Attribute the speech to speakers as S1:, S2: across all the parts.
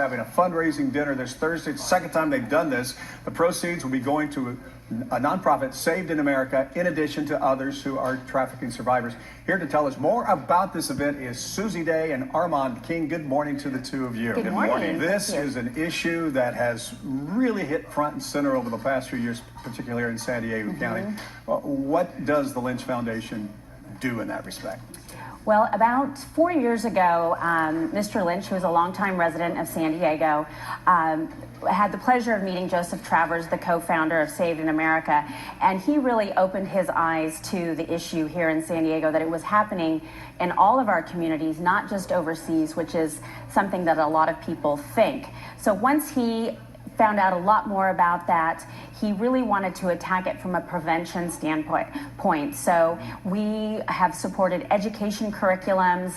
S1: having a fundraising dinner this Thursday. It's the second time they've done this. The proceeds will be going to a nonprofit, Saved in America, in addition to others who are trafficking survivors. Here to tell us more about this event is Susie Day and Armand King. Good morning to the two of you.
S2: Good morning.
S1: This is an issue that has really hit front and center over the past few years, particularly here in San Diego County. What does the Lynch Foundation do in that respect?
S2: Well, about 4 years ago, Mr. Lynch, who is a longtime resident of San Diego, had the pleasure of meeting Joseph Travers, the co-founder of Saved in America, and he really opened his eyes to the issue here in San Diego, that it was happening in all of our communities, not just overseas, which is something that a lot of people think. So once he found out a lot more about that, he really wanted to attack it from a prevention standpoint. So we have supported education curriculums,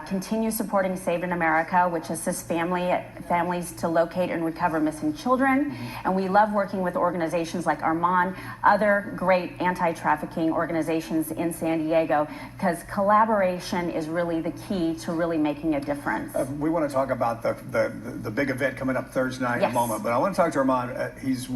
S2: continue supporting Saved in America, which assists families to locate and recover missing children. And we love working with organizations like Armand, other great anti-trafficking organizations in San Diego, because collaboration is really the key to really making a difference.
S1: We want to talk about the big event coming up Thursday night in a moment, but I want to talk to Armand. He's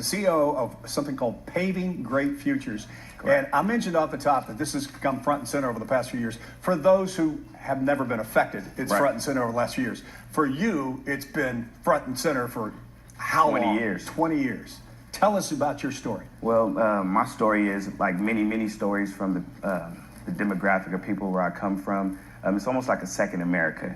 S1: the CEO of something called Paving Great Futures. Correct. And I mentioned off the top that this has come front and center over the past few years. For those who have never been affected, it's front and center over the last few years. For you, it's been front and center for how long?
S3: 20 years.
S1: 20 years. Tell us about your story.
S3: Well, my story is like many stories from the demographic of people where I come from. It's almost like a second America.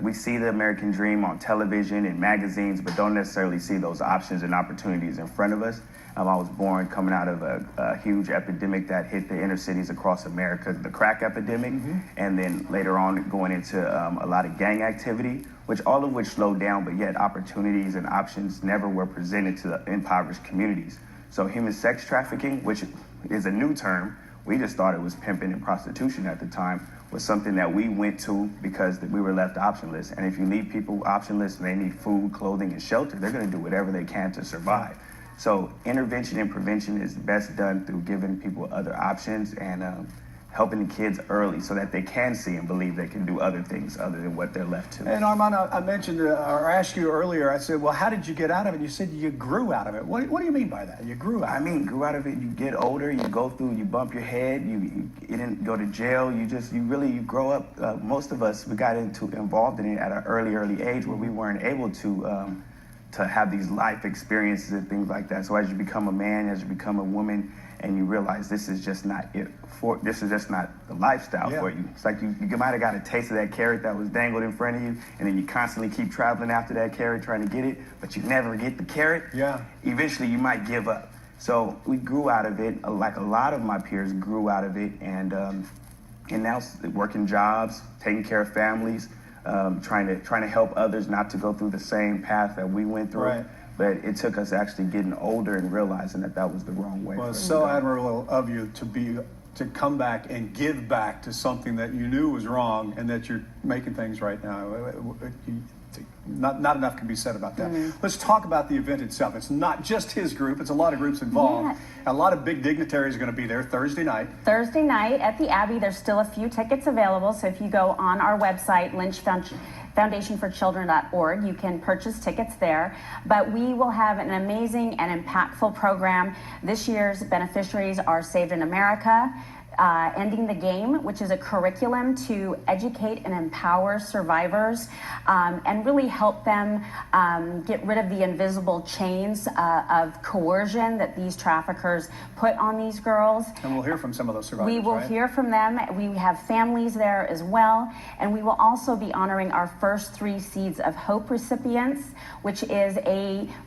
S3: We see the American dream on television and magazines, but don't necessarily see those options and opportunities in front of us. I was born coming out of a huge epidemic that hit the inner cities across America, the crack epidemic, and then later on going into a lot of gang activity, all of which slowed down, but yet opportunities and options never were presented to the impoverished communities. So human sex trafficking, which is a new term, we just thought it was pimping and prostitution at the time, was something that we went to because we were left optionless. And if you leave people optionless and they need food, clothing, and shelter, they're going to do whatever they can to survive. So intervention and prevention is best done through giving people other options and helping the kids early so that they can see and believe they can do other things other than what they're left to.
S1: And Armand, I mentioned or asked you earlier, I said, well, how did you get out of it? You said you grew out of it. What do you mean by that? You grew out of it?
S3: Grew out of it. You get older, you go through, you bump your head, you didn't go to jail, you grow up. Most of us, we got involved in it at an early age where we weren't able to have these life experiences and things like that. So as you become a man, as you become a woman, and you realize this is just not this is just not the lifestyle for you. It's like you might have got a taste of that carrot that was dangled in front of you, and then you constantly keep traveling after that carrot trying to get it, but you never get the carrot.
S1: Yeah.
S3: Eventually you might give up. So we grew out of it, like a lot of my peers grew out of it, and now working jobs, taking care of families, trying to help others not to go through the same path that we went through.
S1: Right.
S3: But it took us actually getting older and realizing that was the wrong way.
S1: Well, it's so admirable of you to come back and give back to something that you knew was wrong, and that you're making things right now. Not enough can be said about that. Let's talk about the event itself. It's not just his group, it's a lot of groups involved. A lot of big dignitaries are going to be there Thursday night.
S2: Thursday night at the Abbey, there's still a few tickets available, so if you go on our website, foundationforchildren.org, you can purchase tickets there. But we will have an amazing and impactful program. This year's beneficiaries are Saved in America, Ending the Game, which is a curriculum to educate and empower survivors and really help them get rid of the invisible chains of coercion that these traffickers put on these girls.
S1: And we'll hear from some of those survivors,
S2: We will hear from them. We have families there as well. And we will also be honoring our first 3 Seeds of Hope recipients, which is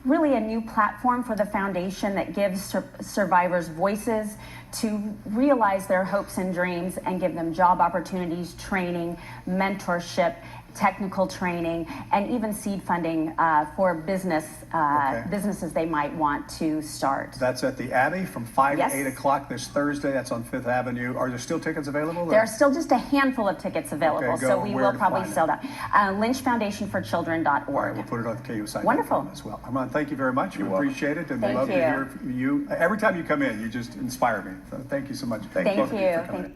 S2: really a new platform for the foundation that gives survivors voices to realize their hopes and dreams and give them job opportunities, training, mentorship, technical training, and even seed funding for businesses they might want to start.
S1: That's at the Abbey from 5 to 8 o'clock this Thursday. That's on 5th Avenue. Are there still tickets available?
S2: There are still just a handful of tickets available, so we will probably sell out. LynchFoundationForChildren.org.
S1: All right, we'll put it on the KUSI.
S2: Wonderful.
S1: As well. Armand, thank you very much. We appreciate it, and we love
S2: Thank
S1: to hear from you. Every time you come in, you just inspire me. So thank you so much.
S2: Thank you.